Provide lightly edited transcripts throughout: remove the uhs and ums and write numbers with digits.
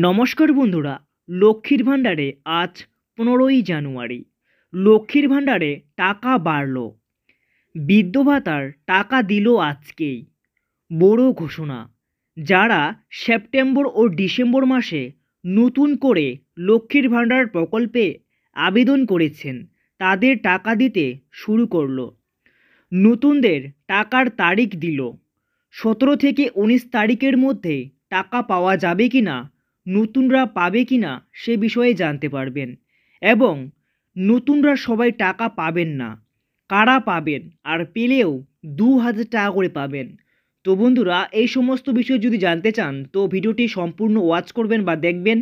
নমস্কার বন্ধুরা, লক্ষ্মীর ভাণ্ডারে আজ 15ই জানুয়ারি। লক্ষ্মীর ভাণ্ডারে টাকা বাড়ল, বৃদ্ধ ভাতার টাকা দিল আজকেই। বড় ঘোষণা, যারা সেপ্টেম্বর ও ডিসেম্বর মাসে নতুন করে লক্ষ্মীর ভাণ্ডার প্রকল্পে আবেদন করেছেন তাদের টাকা দিতে শুরু করলো। নতুনদের টাকার তারিখ দিল। 17 থেকে 19 তারিখের মধ্যে টাকা পাওয়া যাবে কি না, নতুনরা পাবে কি না সে বিষয়ে জানতে পারবেন। এবং নতুনরা সবাই টাকা পাবেন না, কারা পাবেন আর পেলেও 2000 টাকা করে পাবেন। তো বন্ধুরা, এই সমস্ত বিষয় যদি জানতে চান তো ভিডিওটি সম্পূর্ণ ওয়াচ করবেন বা দেখবেন,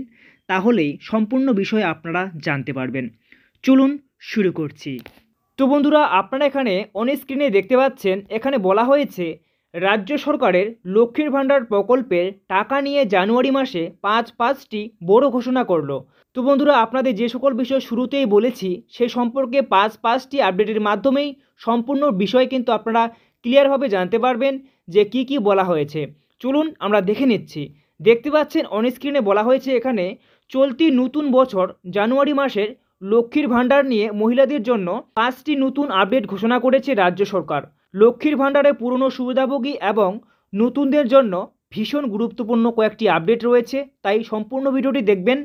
তাহলেই সম্পূর্ণ বিষয় আপনারা জানতে পারবেন। চলুন শুরু করছি। তো বন্ধুরা, আপনারা এখানে অন স্ক্রিনে দেখতে পাচ্ছেন, এখানে বলা হয়েছে রাজ্য সরকারের লক্ষ্মীর ভাণ্ডার প্রকল্পের টাকা নিয়ে জানুয়ারি মাসে পাঁচটি বড় ঘোষণা করলো। তো বন্ধুরা, আপনাদের যে সকল বিষয় শুরুতেই বলেছি সে সম্পর্কে পাঁচটি আপডেটের মাধ্যমেই সম্পূর্ণ বিষয় কিন্তু আপনারা ক্লিয়ারভাবে জানতে পারবেন যে কি কি বলা হয়েছে। চলুন আমরা দেখে নিচ্ছি। দেখতে পাচ্ছেন অন স্ক্রিনে বলা হয়েছে এখানে চলতি নতুন বছর জানুয়ারি মাসের লক্ষ্মীর ভাণ্ডার নিয়ে মহিলাদের জন্য 5টি নতুন আপডেট ঘোষণা করেছে রাজ্য সরকার। লক্ষ্মীর ভাণ্ডারে পুরনো সুবিধাভোগী এবং নতুনদের জন্য ভীষণ গুরুত্বপূর্ণ কয়েকটি আপডেট রয়েছে, তাই সম্পূর্ণ ভিডিওটি দেখবেন।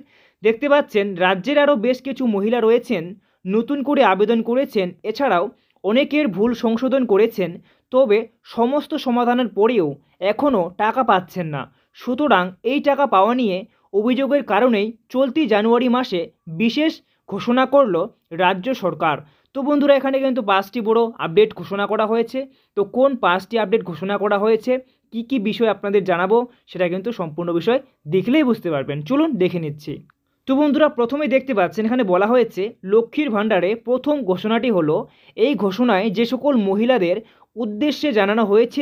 দেখতে পাচ্ছেন রাজ্যের আরও বেশ কিছু মহিলা রয়েছেন নতুন করে আবেদন করেছেন, এছাড়াও অনেকের ভুল সংশোধন করেছেন, তবে সমস্ত সমাধানের পরেও এখনও টাকা পাচ্ছেন না। সুতরাং এই টাকা পাওয়া নিয়ে অভিযোগের কারণেই চলতি জানুয়ারি মাসে বিশেষ ঘোষণা করল রাজ্য সরকার। তো বন্ধুরা, এখানে কিন্তু 5টি বড় আপডেট ঘোষণা করা হয়েছে। তো কোন 5টি আপডেট ঘোষণা করা হয়েছে, কি কি বিষয় আপনাদের জানাবো, সেটা কিন্তু সম্পূর্ণ বিষয় দেখলেই বুঝতে পারবেন। চলুন দেখে নিচ্ছি। তো বন্ধুরা, প্রথমে দেখতে পাচ্ছেন এখানে বলা হয়েছে লক্ষ্মীর ভাণ্ডারে প্রথম ঘোষণাটি হলো, এই ঘোষণায় যে সকল মহিলাদের উদ্দেশ্যে জানানো হয়েছে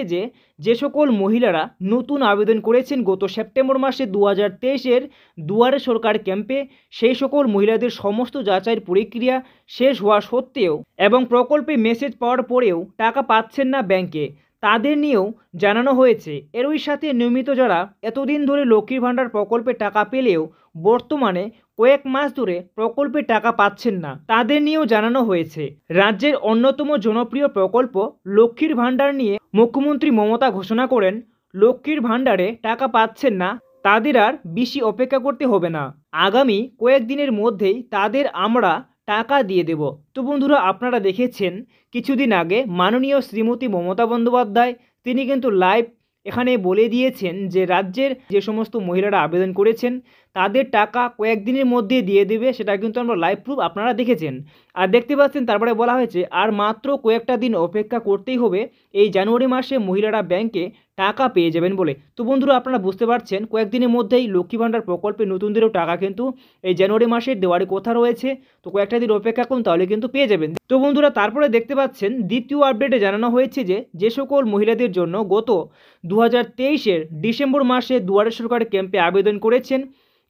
যে সকল মহিলারা নতুন আবেদন করেছেন গত সেপ্টেম্বর মাসে 2023-এর দুয়ারে সরকার ক্যাম্পে, সেই সকল মহিলাদের সমস্ত যাচাইয়ের প্রক্রিয়া শেষ হওয়া সত্ত্বেও এবং প্রকল্পে মেসেজ পাওয়ার পরেও টাকা পাচ্ছেন না ব্যাংকে, তাদের নিয়েও জানানো হয়েছে। এরই সাথে নিয়মিত যারা এতদিন ধরে লক্ষ্মীর ভাণ্ডার প্রকল্পে টাকা পেলেও বর্তমানে কয়েক মাস ধরে প্রকল্পে টাকা পাচ্ছেন না, তাদের নিয়েও জানানো হয়েছে। রাজ্যের অন্যতম জনপ্রিয় প্রকল্প লক্ষ্মীর ভাণ্ডার নিয়ে মুখ্যমন্ত্রী মমতা ঘোষণা করেন, লক্ষ্মীর ভাণ্ডারে টাকা পাচ্ছেন না তাদের আর বেশি অপেক্ষা করতে হবে না, আগামী কয়েকদিনের মধ্যেই তাদের আমরা টাকা দিয়ে দেব। তো বন্ধুরা, আপনারা দেখেছেন কিছুদিন আগে মাননীয় শ্রীমতী মমতা বন্দ্যোপাধ্যায় তিনি কিন্তু লাইভ এখানে বলে দিয়েছেন যে রাজ্যের যে সমস্ত মহিলারা আবেদন করেছেন তাদের টাকা কয়েকদিনের মধ্যে দিয়ে দেবে, সেটা কিন্তু আমরা লাইভ প্রুফ আপনারা দেখেছেন। আর দেখতে পাচ্ছেন তারপরে বলা হয়েছে আর মাত্র কয়েকটা দিন অপেক্ষা করতেই হবে, এই জানুয়ারি মাসে মহিলারা ব্যাংকে টাকা পেয়ে যাবেন বলে। তো বন্ধুরা, আপনারা বুঝতে পারছেন কয়েকদিনের মধ্যেই লক্ষ্মী ভাণ্ডার প্রকল্পে নতুনদেরও টাকা কিন্তু এই জানুয়ারি মাসের দেওয়ার কথা রয়েছে। তো কয়েকটা দিন অপেক্ষা করুন, তাহলে কিন্তু পেয়ে যাবেন। তো বন্ধুরা, তারপরে দেখতে পাচ্ছেন দ্বিতীয় আপডেটে জানানো হয়েছে যে সকল মহিলাদের জন্য গত 2023-এর ডিসেম্বর মাসে দুয়ারে সরকার ক্যাম্পে আবেদন করেছেন,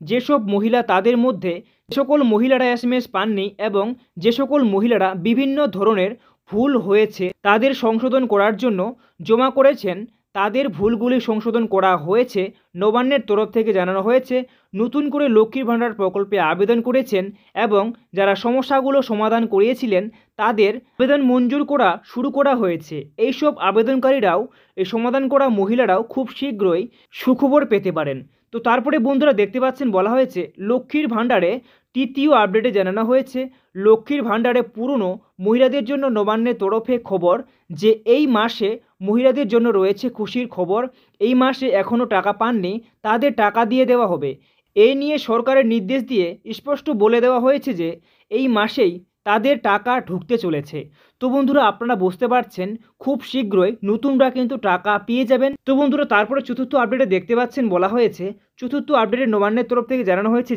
যেসব মহিলা তাদের মধ্যে যে সকল মহিলারা SMS পাননি এবং যে সকল মহিলারা বিভিন্ন ধরনের ভুল হয়েছে তাদের সংশোধন করার জন্য জমা করেছেন, তাদের ভুলগুলি সংশোধন করা হয়েছে। নবান্নের তরফ থেকে জানানো হয়েছে নতুন করে লক্ষ্মীর ভাণ্ডার প্রকল্পে আবেদন করেছেন এবং যারা সমস্যাগুলো সমাধান করিয়েছিলেন তাদের আবেদন মঞ্জুর করা শুরু করা হয়েছে। এইসব আবেদনকারীরাও, এই সমাধান করা মহিলারাও খুব শীঘ্রই সুখবর পেতে পারেন। তো তারপরে বন্ধুরা দেখতে পাচ্ছেন বলা হয়েছে লক্ষ্মীর ভাণ্ডারে তৃতীয় আপডেটে জানানো হয়েছে লক্ষ্মীর ভাণ্ডারে পুরনো মহিলাদের জন্য নবান্নের তরফে খবর যে এই মাসে মহিলাদের জন্য রয়েছে খুশির খবর। এই মাসে এখনও টাকা পাননি তাদের টাকা দিয়ে দেওয়া হবে। এই নিয়ে সরকারের নির্দেশ দিয়ে স্পষ্ট বলে দেওয়া হয়েছে যে এই মাসেই তাদের টাকা ঢুকতে চলেছে। তো বন্ধুরা, আপনারা বুঝতে পারছেন খুব শীঘ্রই নতুনরা কিন্তু টাকা পেয়ে যাবেন। তো বন্ধুরা, তারপরে চতুর্থ আপডেটে দেখতে পাচ্ছেন বলা হয়েছে চতুর্থ আপডেটে নবান্নের তরফ থেকে জানানো হয়েছে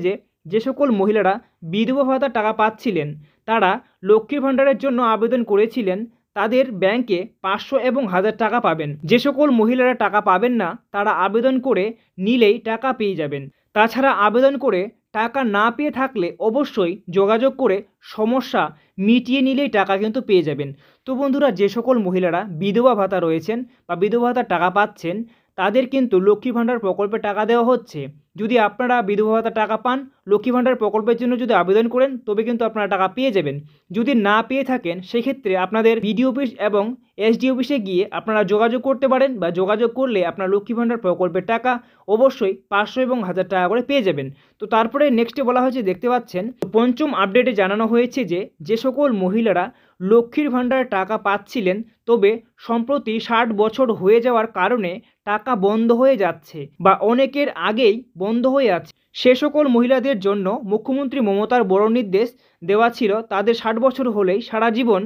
যে সকল মহিলারা বিধবা ভাতার টাকা পাচ্ছিলেন তারা লক্ষ্মীর ভাণ্ডারের জন্য আবেদন করেছিলেন, তাদের ব্যাংকে 500 এবং 1000 টাকা পাবেন। যে সকল মহিলারা টাকা পাবেন না তারা আবেদন করে নিলেই টাকা পেয়ে যাবেন। তাছাড়া আবেদন করে টাকা না পেয়ে থাকলে অবশ্যই যোগাযোগ করে সমস্যা মিটিয়ে নিলেই টাকা কিন্তু পেয়ে যাবেন। তো বন্ধুরা, যে সকল মহিলারা বিধবা ভাতা রয়েছেন বা বিধবা ভাতার টাকা পাচ্ছেন তাদের কিন্তু লক্ষ্মী ভাণ্ডার প্রকল্পে টাকা দেওয়া হচ্ছে। যদি আপনারা বিধবা ভাতা টাকা পান, লক্ষ্মী ভাণ্ডার প্রকল্পের জন্য যদি আবেদন করেন তবে কিন্তু আপনারা টাকা পেয়ে যাবেন। যদি না পেয়ে থাকেন সেক্ষেত্রে আপনাদের বিডিও অফিস এবং এসডি অফিসে গিয়ে আপনারা যোগাযোগ করতে পারেন, বা যোগাযোগ করলে আপনার লক্ষ্মী ভাণ্ডার প্রকল্পের টাকা অবশ্যই 500 এবং 1000 টাকা করে পেয়ে যাবেন। তো তারপরে নেক্সটে বলা হয়েছে, দেখতে পাচ্ছেন পঞ্চম আপডেটে জানানো হয়েছে যে সকল মহিলারা লক্ষ্মীর ভাণ্ডার টাকা পাচ্ছিলেন তবে সম্প্রতি 60 বছর হয়ে যাওয়ার কারণে টাকা বন্ধ হয়ে যাচ্ছে বা অনেকের আগেই বন্ধ হয়ে আছে, সে সকল মহিলাদের জন্য মুখ্যমন্ত্রী মমতার বড় নির্দেশ দেওয়া ছিল তাদের 60 বছর হলেই সারা জীবন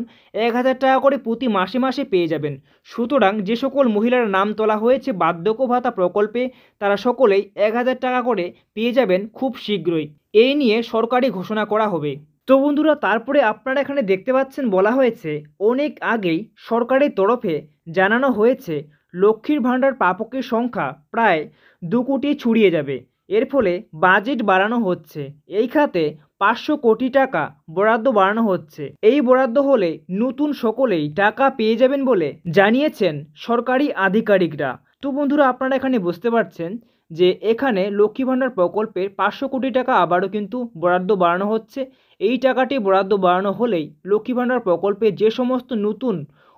1000 টাকা করে প্রতি মাসে মাসে পেয়ে যাবেন। সুতরাং যে সকল মহিলার নাম তোলা হয়েছে বার্ধক্য ভাতা প্রকল্পে তারা সকলেই 1000 টাকা করে পেয়ে যাবেন খুব শীঘ্রই। এই নিয়ে সরকারি ঘোষণা করা হবে। তো বন্ধুরা, তারপরে আপনারা এখানে দেখতে পাচ্ছেন বলা হয়েছে অনেক আগেই সরকারের তরফে জানানো হয়েছে লক্ষ্মীর ভাণ্ডার প্রাপকের সংখ্যা প্রায় 2 কোটি ছড়িয়ে যাবে। এর ফলে বাজেট বাড়ানো হচ্ছে, এই খাতে 500 কোটি টাকা বরাদ্দ বাড়ানো হচ্ছে। এই বরাদ্দ হলে নতুন সকলেই টাকা পেয়ে যাবেন বলে জানিয়েছেন সরকারি আধিকারিকরা। তো বন্ধুরা, আপনারা এখানে বুঝতে পারছেন যে এখানে লক্ষ্মী ভাণ্ডার প্রকল্পের 500 কোটি টাকা আবারও কিন্তু বরাদ্দ বাড়ানো হচ্ছে। এই টাকাটি বরাদ্দ বাড়ানো হলেই লক্ষ্মী ভাণ্ডার প্রকল্পে যে সমস্ত নতুন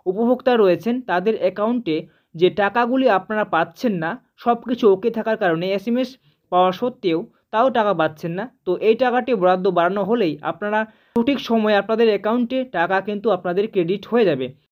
উপভোক্তা রয়েছেন তাদের অ্যাকাউন্টে যে টাকাগুলি আপনারা পাচ্ছেন না, সব কিছু ওকে থাকার কারণে এসএমএস পাওয়া সত্ত্বেও তাও টাকা পাচ্ছেন না, তো এই টাকাটি বরাদ্দ বাড়ানো হলেই আপনারা সঠিক সময়ে আপনাদের অ্যাকাউন্টে টাকা কিন্তু আপনাদের ক্রেডিট হয়ে যাবে।